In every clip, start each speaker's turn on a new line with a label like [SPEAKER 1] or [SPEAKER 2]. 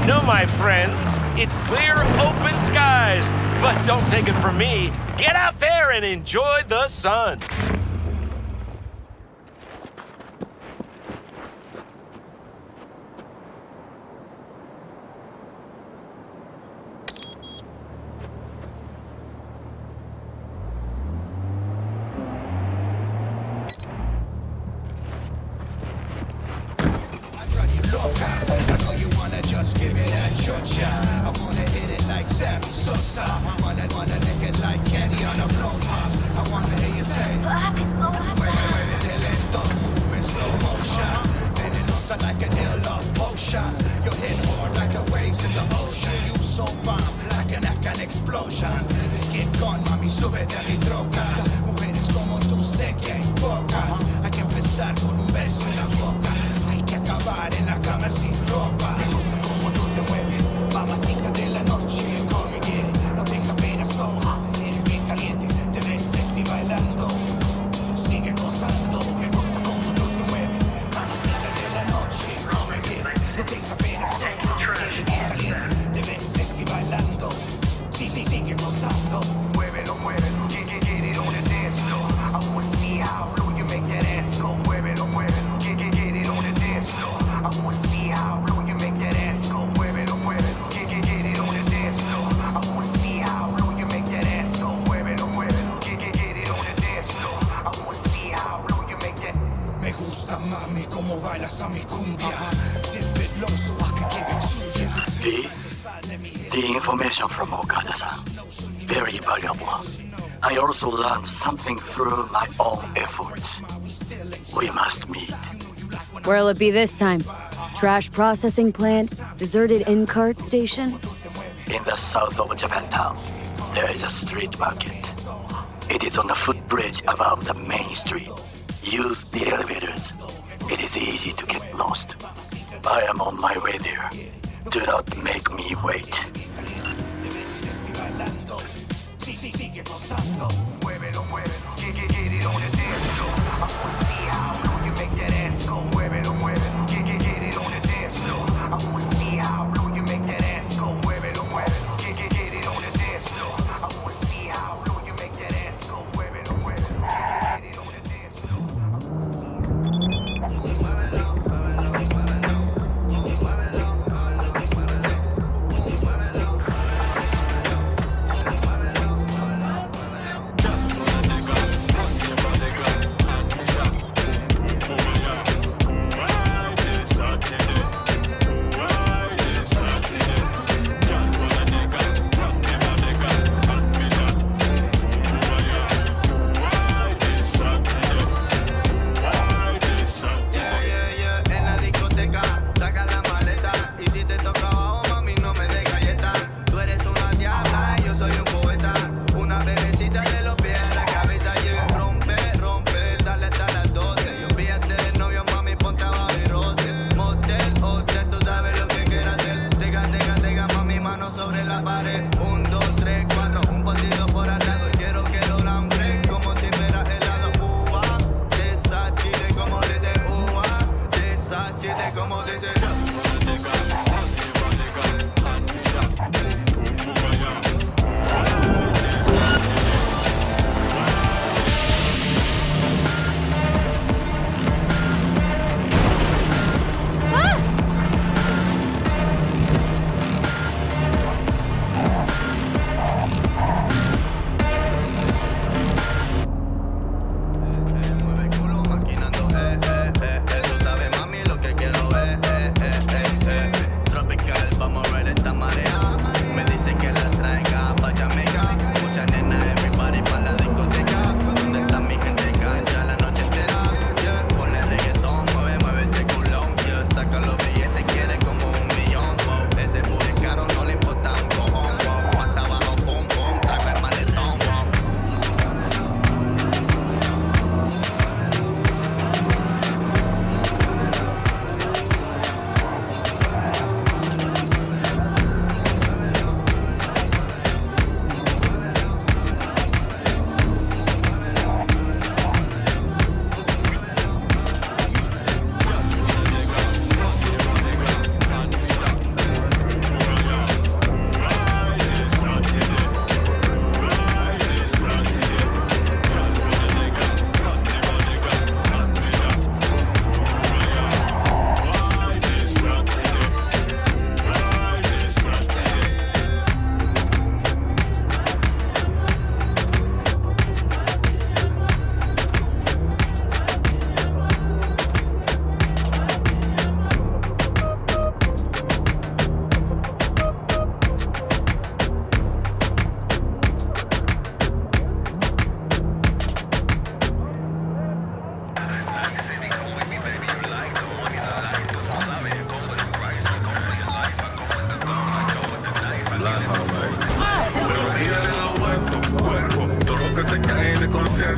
[SPEAKER 1] No, my friends, it's clear, open skies. But don't take it from me. Get out there and enjoy the sun.
[SPEAKER 2] I know you wanna just give it a chocha. I wanna hit it like Sammy Sosa. I wanna lick it like candy on a blow pop. I wanna hear you say, muévete lento, move in slow motion. Venenosa like an ill-off potion. You're hit hard like the waves in the ocean. You so bomb like an Afghan explosion. Let's get gone, mami, súbete a mi troca. Mujeres como tú sé que hay pocas. Hay que empezar con un beso en la boca. Hay que acabar en la cama sin ropa. Es que gusta como tú te mueves, mamacita de la noche. Come get it, no tenga pena, so hot. Eres bien caliente, te ves sexy bailando. Sigue gozando, me gusta como tú te mueves, mamacita de la noche. Come get it, no tenga pena, so hot. Eres bien caliente, te ves sexy bailando. Sigue gozando. Muévelo, muévelo, get it on the dance floor. I wanna see how low you make that ass go. Muévelo, muévelo, get it on the dance floor. I wanna see how low you make that ass go. Muévelo, muévelo, get it on the dance floor. I wanna see how low you make that ass go. Muévelo, muévelo, get it on the dance floor. I wanna see how low you make that. Me gusta mami como bailas a mi cumbia. Dip it low so I can give it to ya.
[SPEAKER 3] The information from Okada-san, very valuable. I also learned something through my own efforts. We must meet.
[SPEAKER 4] Where'll it be this time? Trash processing plant? Deserted in-cart station?
[SPEAKER 3] In the south of Japantown, there is a street market. It is on the footbridge above the main street. Use the elevators. It is easy to get lost. I am on my way there. Do not make me wait.
[SPEAKER 2] Sigue gozando, muévelo, muévelo, get it on the dance floor. I wanna see how low you make that ass go. Muévelo, muévelo, get it on the dance floor. I wanna see how low you make that ass go. Muévelo, muévelo, get it on the dance floor. I wanna see how low you make that ass go. Muévelo, muévelo, get it on the dance floor.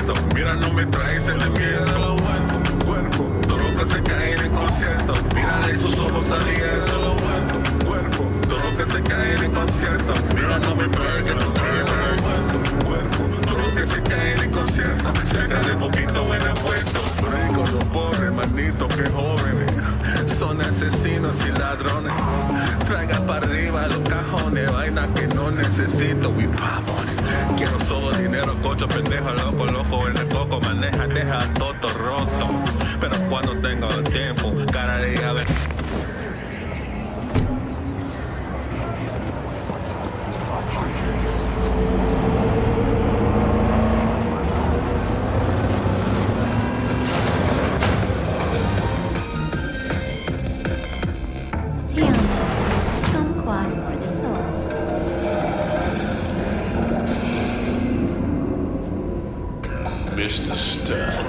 [SPEAKER 5] concierto. Mira, no me traes el miedo a los huecos, cuerpo. Todo lo que se cae en el concierto. Mírale sus ojos abiertos, los huecos, cuerpo. Todo lo que se cae en el concierto. Mira, no me traes que no traes los huecos, cuerpo. Todo lo que se cae en el concierto. Cerca de poquito en el puesto. Ricos los pobres, hermanitos, que jóvenes. Son asesinos y ladrones. Traiga para arriba los cajones. Vaina que no necesito, we pavones. Quiero solo dinero, cocho, pendejo, loco, loco. En el coco maneja, deja todo roto. Pero cuando tengo el tiempo, cara de a ver.
[SPEAKER 6] Mr. Stern,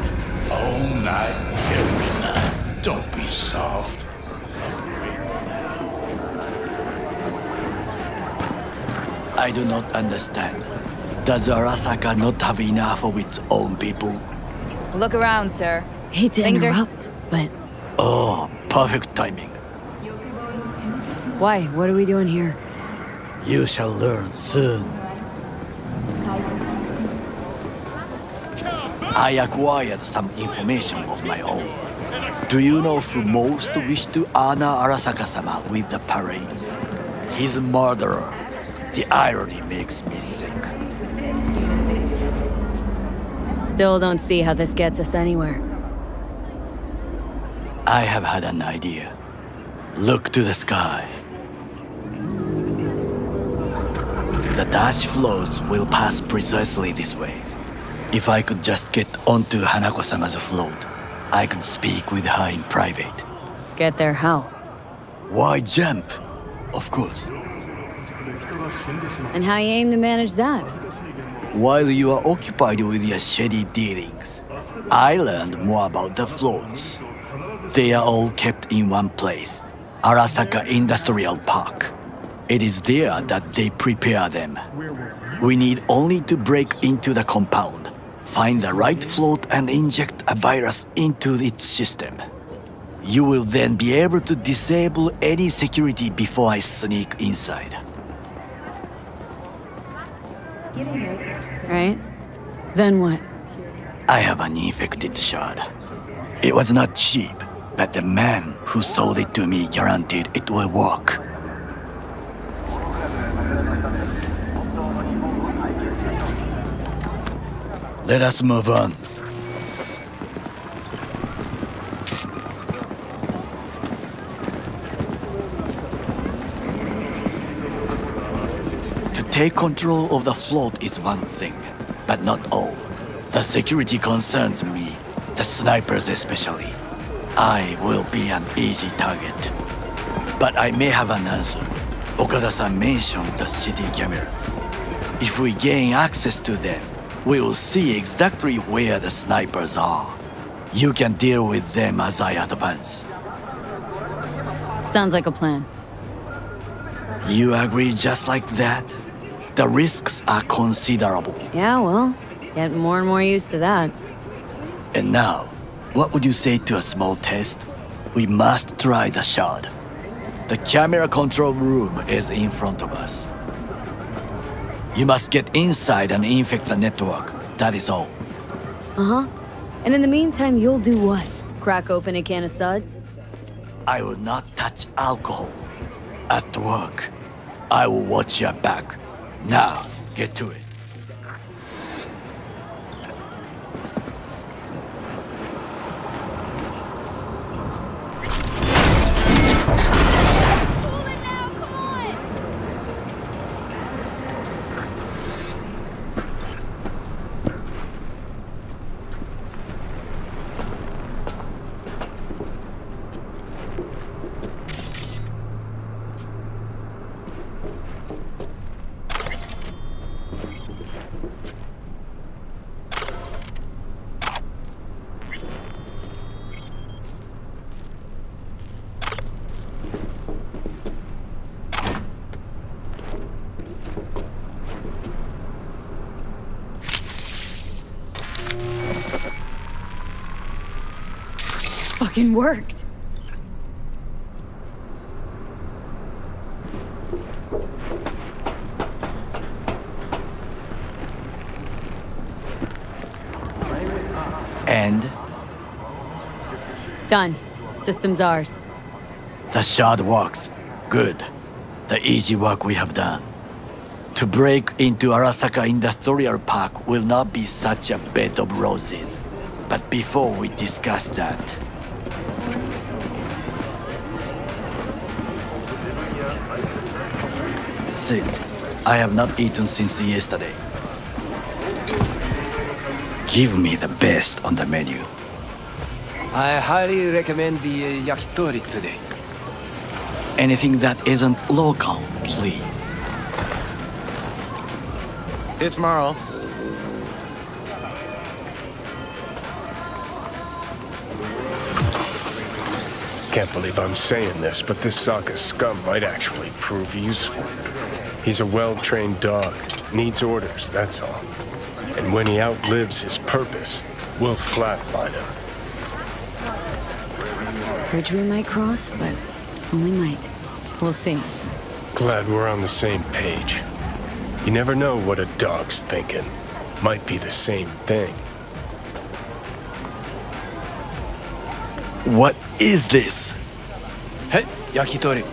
[SPEAKER 6] all night, every night. Don't be soft.
[SPEAKER 3] I do not understand. Does Arasaka not have enough of its own people?
[SPEAKER 7] Look around, sir.
[SPEAKER 4] Hate to
[SPEAKER 7] Things are-
[SPEAKER 4] interrupt, but
[SPEAKER 3] Oh, perfect timing.
[SPEAKER 4] why? What are we doing here?
[SPEAKER 3] You shall learn soon. I acquired some information of my own. Do you know who most wished to honor Arasaka-sama with the parade? His murderer. The irony makes me sick.
[SPEAKER 4] Still don't see how this gets us anywhere.
[SPEAKER 3] I have had an idea. Look to the sky. The dash floats will pass precisely this way. If I could just get onto Hanako-sama's float, I could speak with her in private.
[SPEAKER 4] Get there how?
[SPEAKER 3] Why jump? Of course.
[SPEAKER 4] And how you aim to manage that?
[SPEAKER 3] While you are occupied with your shady dealings, I learned more about the floats. They are all kept in one place, Arasaka Industrial Park. It is there that they prepare them. We need only to break into the compound, find the right float and inject a virus into its system. You will then be able to disable any security before I sneak inside.
[SPEAKER 4] Right? Then what?
[SPEAKER 3] I have an infected shard. It was not cheap, but the man who sold it to me guaranteed it will work. Let us move on. To take control of the float is one thing, but not all. The security concerns me, the snipers especially. I will be an easy target. But I may have an answer. Okada-san mentioned the city cameras. If we gain access to them, we will see exactly where the snipers are. You can deal with them as I advance.
[SPEAKER 4] Sounds like a plan.
[SPEAKER 3] You agree just like that? The risks are considerable.
[SPEAKER 4] Yeah, well, getting more and more used to that.
[SPEAKER 3] And now, what would you say to a small test? We must try the shard. The camera control room is in front of us. You must get inside and infect the network. That is all.
[SPEAKER 4] Uh-huh. And in the meantime, you'll do what? Crack open a can of suds?
[SPEAKER 3] I will not touch alcohol. At work, I will watch your back. Now, get to it.
[SPEAKER 4] fucking worked.
[SPEAKER 3] And
[SPEAKER 4] Done. System's ours.
[SPEAKER 3] the shard works. Good. The easy work we have done. To break into Arasaka Industrial Park will not be such a bed of roses. But before we discuss that, sit. I have not eaten since yesterday. Give me the best on the menu.
[SPEAKER 8] I highly recommend the yakitori today.
[SPEAKER 3] Anything that isn't local, please.
[SPEAKER 8] See you tomorrow.
[SPEAKER 9] Can't believe I'm saying this, but this Sokka scum might actually prove useful. He's a well-trained dog. Needs orders, that's all. And when he outlives his purpose, we'll flatline him.
[SPEAKER 4] Bridge we might cross, but only might. We'll see.
[SPEAKER 9] Glad we're on the same page. You never know what a dog's thinking. Might be the same thing.
[SPEAKER 3] What is this?
[SPEAKER 8] Hey, yakitori.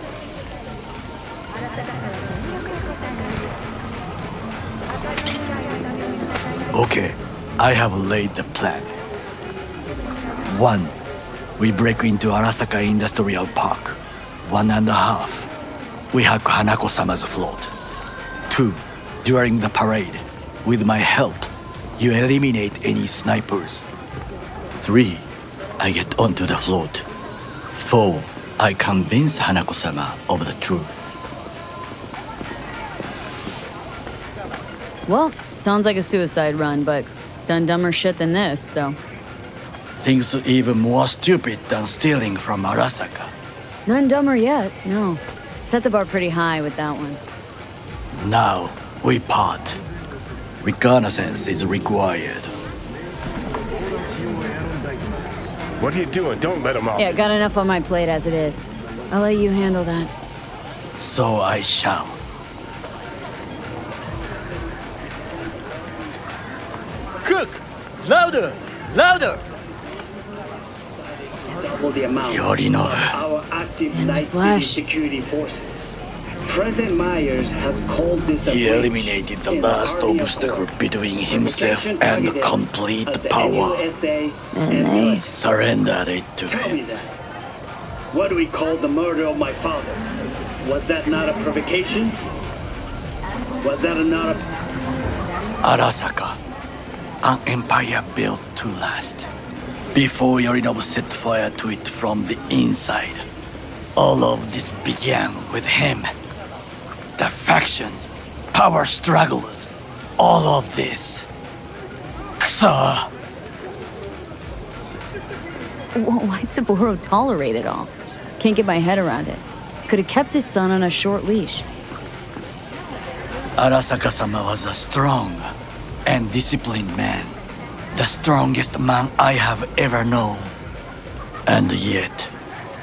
[SPEAKER 3] Okay, I have laid the plan. 1. We break into Arasaka Industrial Park. 1.5. We hack Hanako-sama's float. 2. During the parade, with my help, you eliminate any snipers. 3. I get onto the float. 4. I convince Hanako-sama of the truth.
[SPEAKER 4] Well, sounds like a suicide run, but done dumber shit than this, so.
[SPEAKER 3] Things even more stupid than stealing from Arasaka.
[SPEAKER 4] None dumber yet, no. Set the bar pretty high with that one.
[SPEAKER 3] Now, we part. Reconnaissance is required.
[SPEAKER 9] What are you doing? Don't let him off.
[SPEAKER 4] Yeah, got enough on my plate as it is. I'll let you handle that.
[SPEAKER 3] So I shall.
[SPEAKER 8] Cook! Louder! Louder!
[SPEAKER 10] Double the amount
[SPEAKER 3] Yorinobu.
[SPEAKER 10] of our active
[SPEAKER 4] In the
[SPEAKER 10] Night City
[SPEAKER 4] flesh.
[SPEAKER 10] security forces. President Myers has called this a
[SPEAKER 3] He
[SPEAKER 10] breach
[SPEAKER 3] eliminated the
[SPEAKER 10] in
[SPEAKER 3] last
[SPEAKER 10] Army of
[SPEAKER 3] obstacle
[SPEAKER 10] War.
[SPEAKER 3] between himself
[SPEAKER 10] Provocation
[SPEAKER 3] and
[SPEAKER 10] targeted
[SPEAKER 3] complete
[SPEAKER 10] at the
[SPEAKER 3] power.
[SPEAKER 10] NUSA
[SPEAKER 4] And they-
[SPEAKER 10] US.
[SPEAKER 3] Surrendered it to
[SPEAKER 10] Tell me
[SPEAKER 3] him.
[SPEAKER 10] that. What do we call the murder of my father? Was that not a provocation? Was that not a...
[SPEAKER 3] Arasaka, an empire built to last. Before Yorinobu set fire to it from the inside, all of this began with him. The factions, power struggles, all of this. Kusa!
[SPEAKER 4] Why'd Saburo tolerate it all? Can't get my head around it. Could have kept his son on a short leash.
[SPEAKER 3] Arasaka-sama was a strong and disciplined man. The strongest man I have ever known. And yet,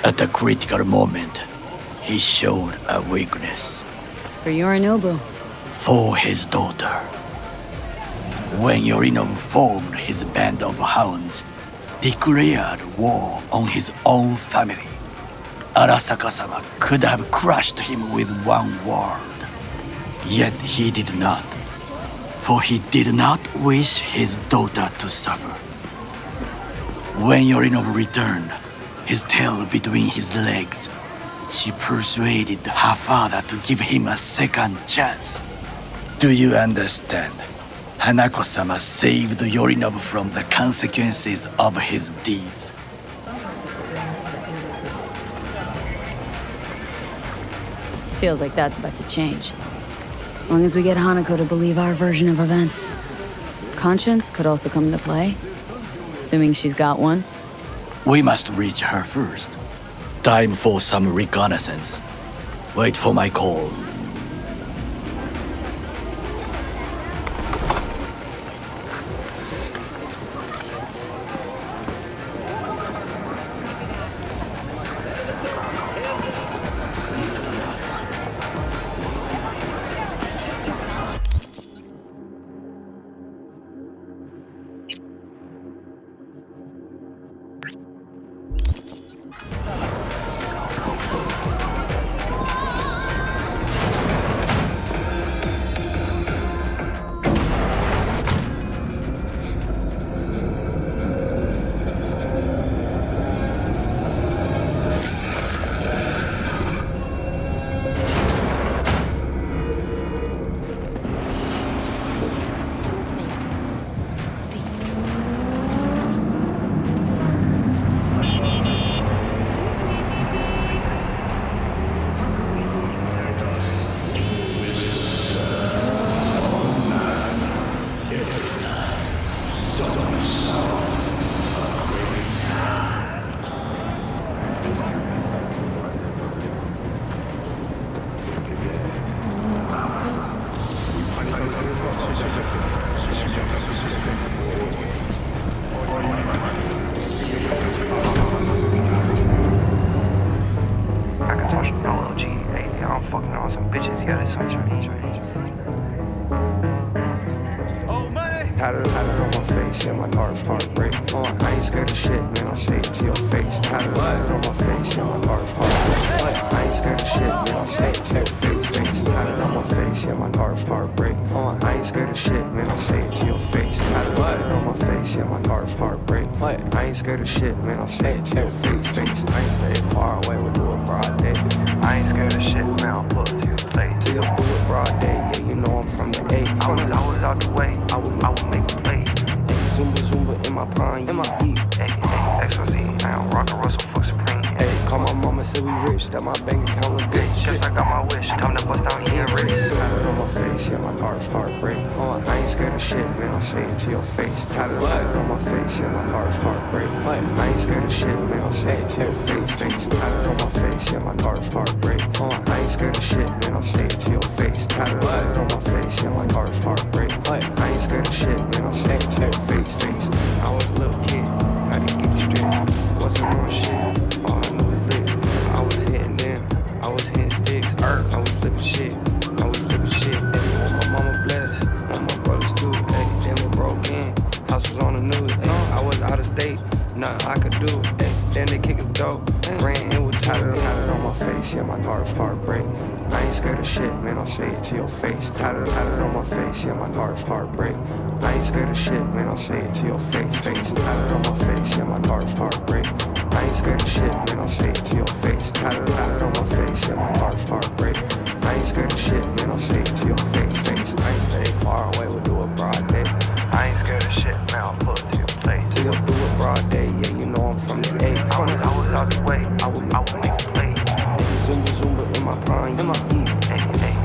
[SPEAKER 3] at the critical moment, he showed a weakness.
[SPEAKER 4] For Yorinobu.
[SPEAKER 3] For his daughter. When Yorinobu formed his band of hounds, declared war on his own family, Arasaka-sama could have crushed him with one word. Yet he did not. For he did not wish his daughter to suffer. When Yorinobu returned, his tail between his legs, she persuaded her father to give him a second chance. Do you understand? Hanako-sama saved Yorinobu from the consequences of his deeds.
[SPEAKER 4] Feels like that's about to change. As long as we get Hanako to believe our version of events. Conscience could also come into play. Assuming she's got one.
[SPEAKER 3] We must reach her first. Time for some reconnaissance. Wait for my call.
[SPEAKER 2] Had it on my face, yeah, my heartbreak. I ain't scared of shit, man, I'll say it to your face. Had it on my face, yeah, my heartbreak. I ain't scared of shit, man, I'll say it to your face. Had it on my face, yeah, my heartbreak. I ain't scared of shit, man, I'll say it to your face. Had it on my face, yeah, my heartbreak. I ain't scared of shit, man, I'll say it to your face. I ain't staying far away, we'll do it broad day. I ain't scared of shit, man, I'll pull it to your face. Till you do it broad day, yeah, you know I'm from the A. I was out the way, I would make a play. Zumba in my prime, in my heat. XYZ, I am rockin' Russell for Supreme. Hey, call my mama, say we rich, that my bank account look good. Just I got my wish, time to bust down here and rich. Had it on my face, yeah, my heartbreak. I ain't scared of shit, man, I'll say it to your face. Had it on my face, yeah, my heartbreak. I ain't scared of shit, man, I'll say it to your face. Had it on my face, yeah, my heartbreak. I ain't scared of shit, man, I'll say it to your face. Had it on my face, yeah, my heartbreak. I ain't scared of shit, man, I'll say it to your face. I was a little kid, I didn't get it straight. Wasn't on shit, all I knew was lit. I was hitting them, I was hitting sticks. I was flipping shit, My mama blessed, and my brothers too. Then we broke in, house was on the news. I was out of state, nothing I could do. Then they kicked the door, ran in with Tyler. Had it on my face, yeah, my heartbreak. I ain't scared of shit, man, I'll say it to your face. Had it on my face, yeah, my heartbreak. I ain't scared of shit, man, I'll say it to your face. Had it on my face, yeah, my heartbreak. I ain't scared of shit, man, I'll say it to your face. Had it on my face, yeah, my heartbreak. I ain't scared of shit, man, I'll say it to your face. I ain't stay far away, we'll do it broad day. I ain't scared of shit, man, I'll pull it to your plate. Till you do it broad day, yeah, you know I'm from the A. I was out the way, I would make a play. Zumba in my prime, in my heat.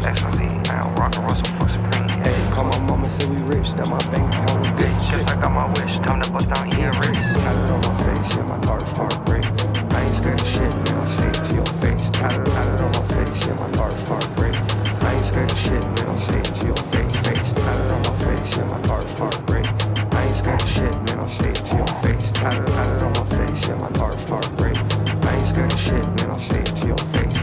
[SPEAKER 2] XYZ, I am rockin' Russell for Supreme. Hey, call my mama, say we rich, that my bank account look good. Just I got my wish, time to bust down here and rich. Had it on my face, yeah, my heartbreak. I ain't scared of shit, man, I'll say it to your face. Had it on my face, yeah, my heartbreak. I ain't scared of shit, man, I'll say it to your face. Had it on my face, yeah, my heartbreak. I ain't scared of shit, man, I'll say it to your face. Had it on my face, yeah, my heartbreak. I ain't scared of shit, man, I'll say it to your face.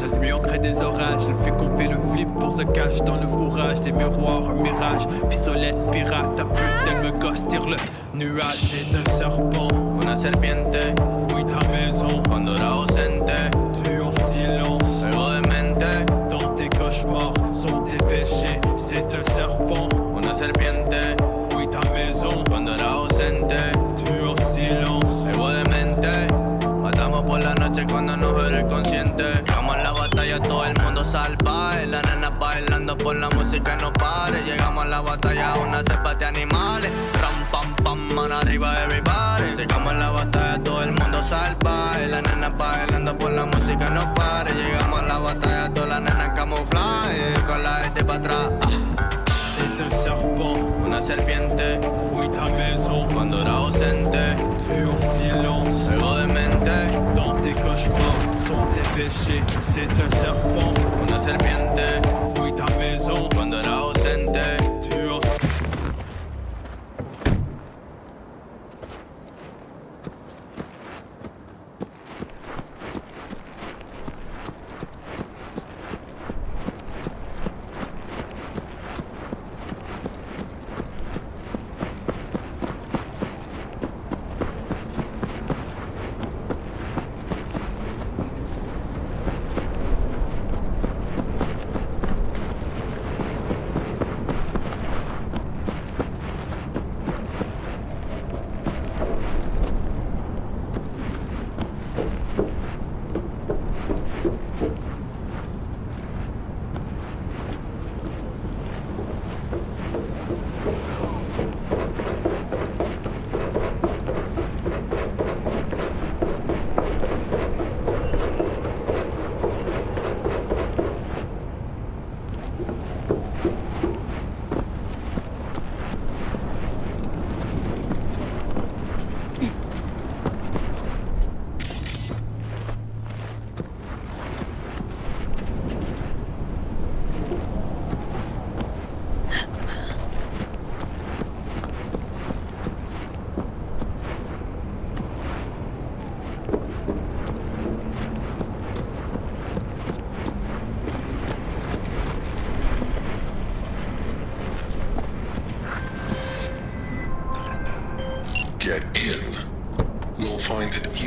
[SPEAKER 11] La nuit on crée des orages, elle fait qu'on fait le flip, on se cache dans le fourrage, des miroirs, un mirage, pistolet, pirate, ta pute, elle me gosse, tire le nuage, c'est un serpent, una serpiente, fouille ta maison, cuando era ausente, tu en silence, algo de mente, dans tes cauchemars, sont tes péchés, c'est un serpent, una serpiente, fouille ta maison, cuando era ausente, tu en silence, algo de mente, matamos por la noche cuando nos ve el consciente. Todo el mundo salvaje, las nenas bailando por la música no pare. Llegamos a la batalla, una cepa de animales. Ram, pam, pam, mano arriba everybody. Llegamos a la batalla, todo el mundo salvaje, las nenas bailando por la música no pare. Llegamos a la batalla, todas las nenas camuflaje, con la gente para atrás. C'est un serpent, una serpiente, fouille ta maison, cuando era ausente, tu en silence, algo de mente, dans tes cauchemars, sont tes péchés, c'est un serpent, una serpiente, fouille ta maison, cuando era ausente, tu en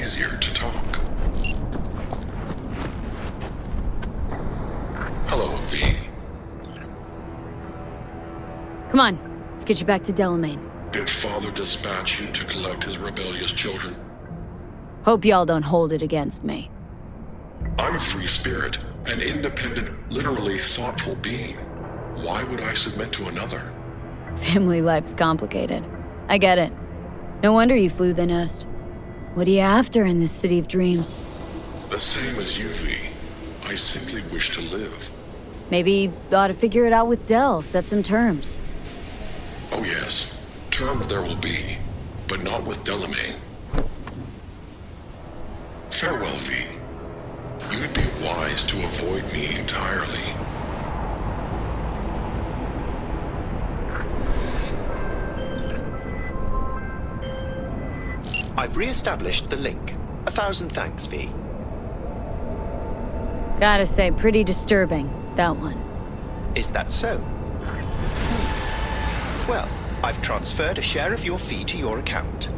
[SPEAKER 5] easier to talk. Hello, V.
[SPEAKER 4] Come on, let's get you back to Delamain.
[SPEAKER 5] Did Father dispatch you to collect his rebellious children?
[SPEAKER 4] Hope y'all don't hold it against me.
[SPEAKER 5] I'm a free spirit, an independent, literally thoughtful being. Why would I submit to another?
[SPEAKER 4] Family life's complicated. I get it. No wonder you flew the nest. What are you after in this city of dreams?
[SPEAKER 5] The same as you, V. I simply wish to live.
[SPEAKER 4] Maybe ought to figure it out with Del, set some terms.
[SPEAKER 5] Oh yes, terms there will be, but not with Delamain. Farewell, V. You'd be wise to avoid me entirely.
[SPEAKER 12] I've re-established the link. 1,000 thanks, V.
[SPEAKER 4] Gotta say, pretty disturbing, that one.
[SPEAKER 12] Is that so? Well, I've transferred a share of your fee to your account.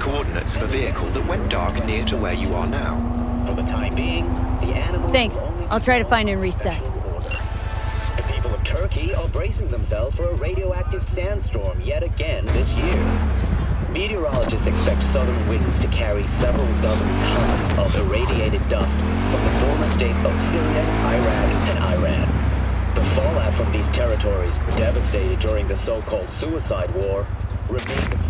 [SPEAKER 12] coordinates of a vehicle that went dark near to where you are now.
[SPEAKER 10] For the time being, the animals...
[SPEAKER 4] Thanks. I'll try to find and reset.
[SPEAKER 10] The people of Turkey are bracing themselves for a radioactive sandstorm yet again this year. Meteorologists expect southern winds to carry several dozen tons of irradiated dust from the former states of Syria, Iraq, and Iran. The fallout from these territories, devastated during the so-called suicide war, remain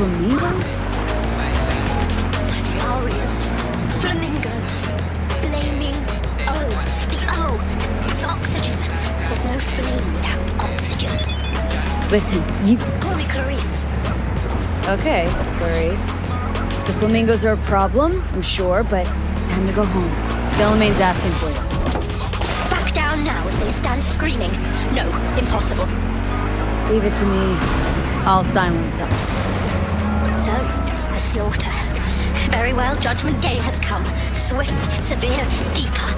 [SPEAKER 4] Flamingos?
[SPEAKER 13] Solarial. Flamingo. Flaming. Oh, the O. It's oxygen. There's no flame without oxygen.
[SPEAKER 4] Listen, you...
[SPEAKER 13] Call me Clarice.
[SPEAKER 4] Okay, Clarice. The flamingos are a problem, I'm sure, but it's time to go home. Delamain's asking for you.
[SPEAKER 13] Back down now as they stand screaming. No, impossible.
[SPEAKER 4] Leave it to me. I'll silence them.
[SPEAKER 13] So, a slaughter. Very well, Judgment Day has come. Swift, severe, deeper.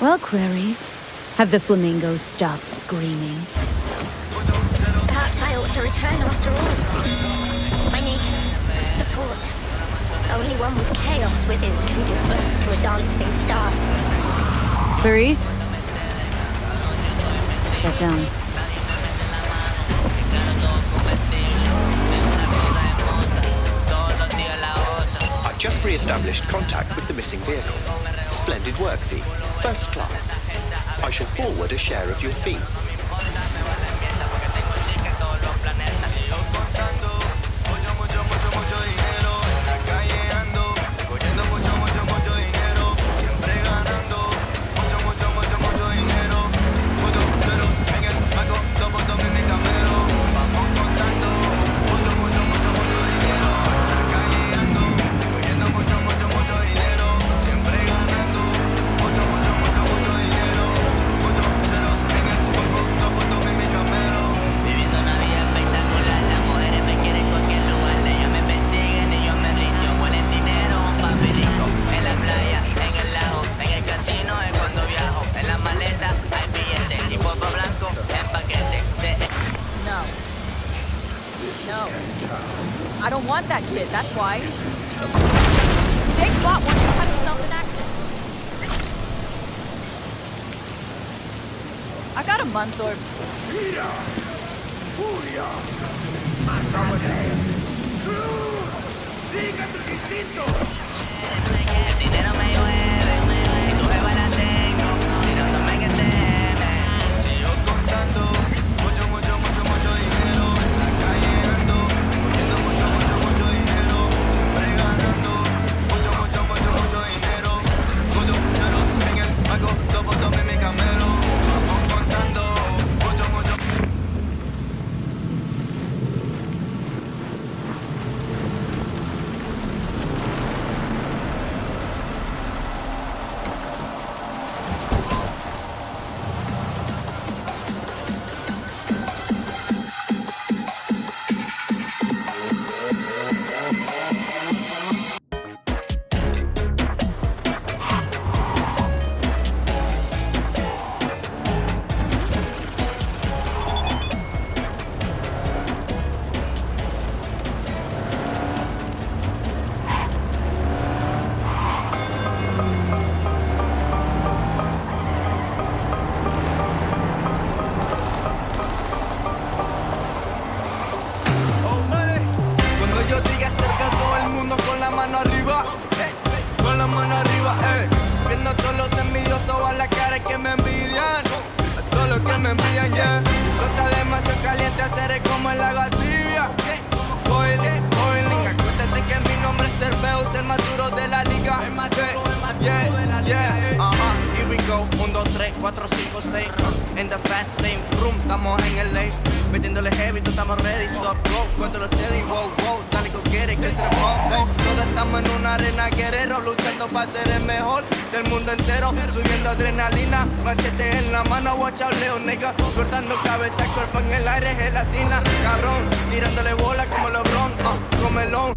[SPEAKER 4] Well, Clarice, have the flamingos stopped screaming?
[SPEAKER 13] Perhaps I ought to return after all. I need support. Only one with chaos within can give birth to a dancing star.
[SPEAKER 4] Clarice? Shut down.
[SPEAKER 12] I've just re-established contact with the missing vehicle. Splendid work, V. First class. I shall forward a share of your fee.
[SPEAKER 7] I don't want that shit, that's why. Jake bought one to cut himself in action. I got a month or...
[SPEAKER 14] Cortando cabeza, cuerpo en el aire, gelatina, cabrón, tirándole bola como LeBron, comelón.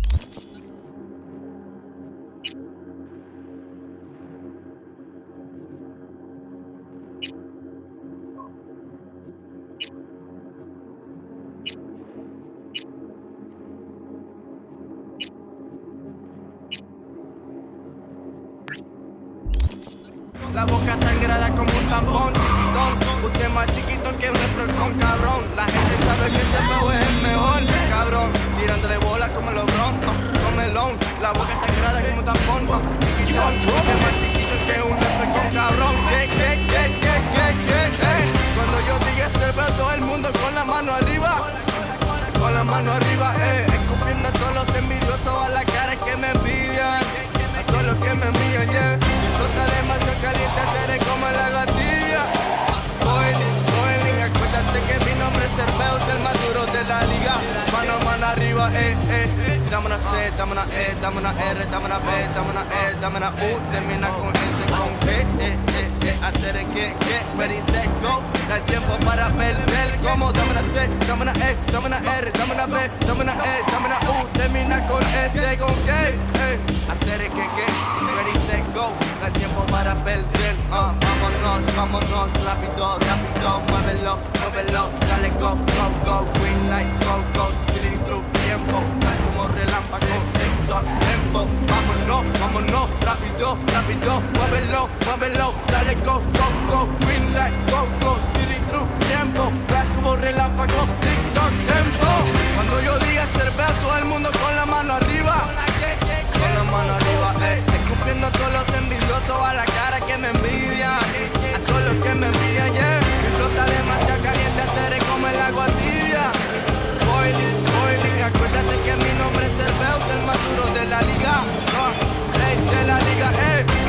[SPEAKER 14] La boca sangrada como un tampón, chiquitón. Usted más chiquito que un con cabrón. La gente sabe que ese peo es el mejor, cabrón. Tirándole bola como LeBron, comelón. La boca sangrada como un tampón, chiquitón. Usted más chiquito que un con cabrón. Cuando yo diga cerveza, todo el mundo con la mano arriba. Con la mano arriba, escupiendo a todos los envidiosos a la cara que me envidian. A todos los que me envían, yes. Sota demasiado caliente, seré como la gatilla. Boiling, acuérdate que mi nombre es Cerveo, es el más duro de la liga. Mano arriba, Dame una C, dame una E, dame una R, dame una B, dame una E, dame una U. Termina con S, con P, hacer el que, ready, set, go. No hay tiempo para perder, como dame una C, dame una E, dame una R, dame una B, dame una E, dame una U. Termina con S, con K, hacer el que, ready, set, go. No hay tiempo para perder, vámonos. vámonos rápido, rápido, muévelo, muévelo, dale go, go, go, green light, go, go, speeding through tiempo, es como relámpago, TikTok, tempo, vámonos, vámonos, rápido, rápido, muévelo, muévelo, dale go, go, go, green light, go, go, speeding through tiempo, es como relámpago, TikTok, tempo. Cuando yo diga cerveza, todo el mundo con la mano arriba, con la mano arriba, escupiendo a todos los envidiosos a la cara que me envidian, a todos los que me envidian, mi flota demasiado caliente, seré como el agua tibia, boiling, boiling, acuérdate que mi nombre es Cerveus, el más duro de la liga, de la liga,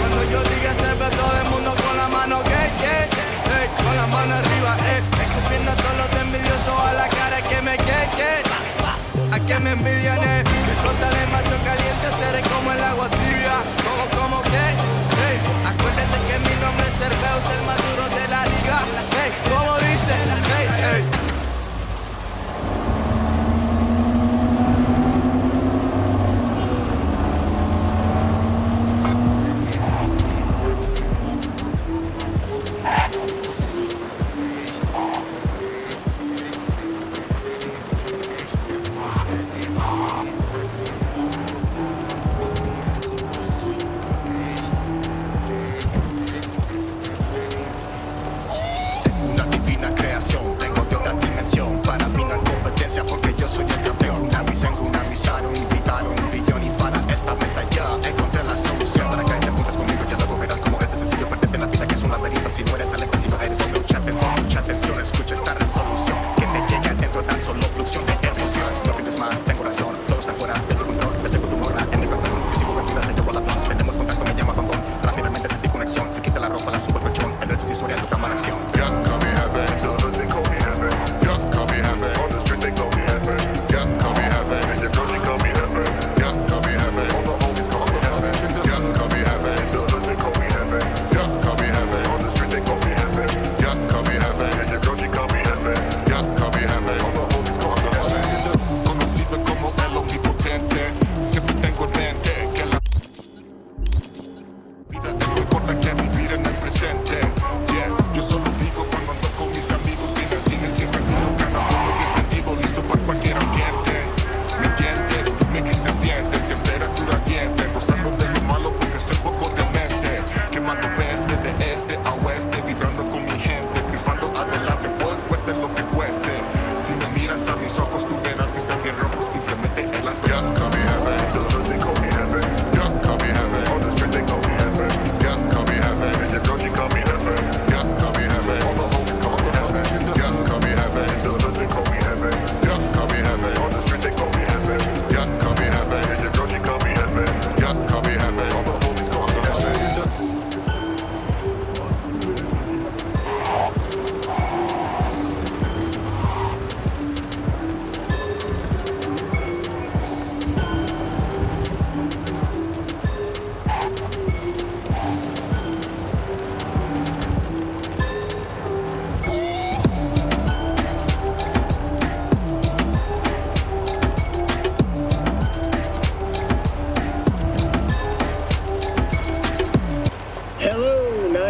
[SPEAKER 14] cuando yo diga cerveza, todo el mundo con la mano, con la mano arriba, escupiendo a todos los envidiosos a la cara que me a que me envidian, mi flota de macho caliente, seré como el agua tibia, como que, acuérdate que mi nombre es Cerveus, el más duro de la liga, como dice,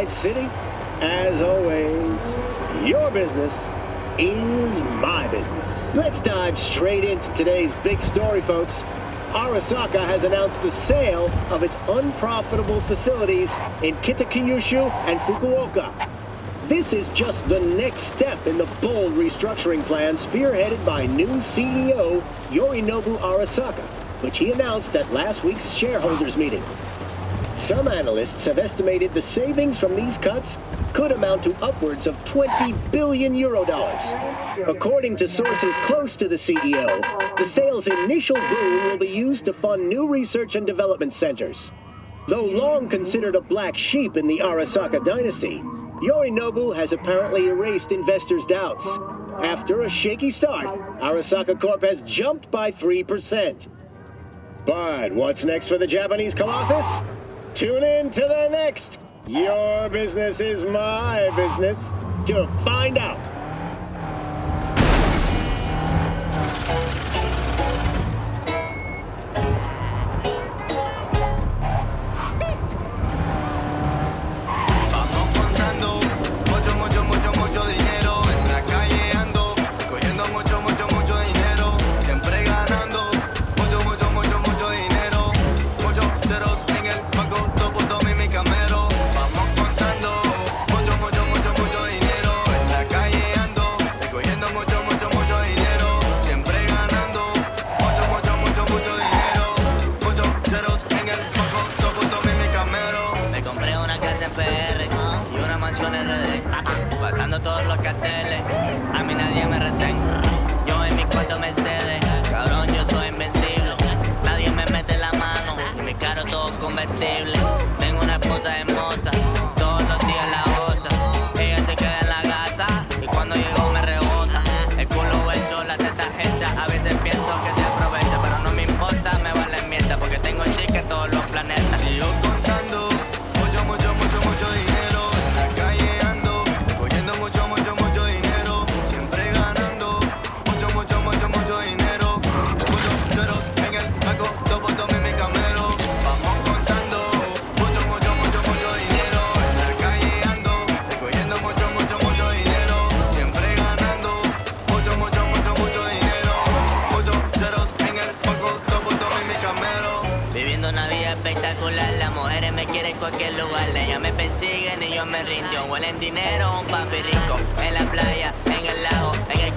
[SPEAKER 15] NightCity, as always, your business is my business. Let's dive straight into today's big story, folks. Arasaka has announced the sale of its unprofitable facilities in Kitakyushu and Fukuoka. This is just the next step in the bold restructuring plan spearheaded by new CEO Yorinobu Arasaka, which he announced at last week's shareholders meeting. Some analysts have estimated the savings from these cuts could amount to upwards of 20 billion euro dollars. According to sources close to the CEO, the sale's initial boom will be used to fund new research and development centers. Though long considered a black sheep in the Arasaka dynasty, Yorinobu has apparently erased investors' doubts. After a shaky start, Arasaka Corp has jumped by 3%. But what's next for the Japanese Colossus? Tune in to the next Your Business is My Business to find out.
[SPEAKER 16] una vida espectacular. Las mujeres me quieren en cualquier lugar. Ellas me persiguen y yo me rindo. Huelen dinero, un papi rico. En la playa, en el lago, en el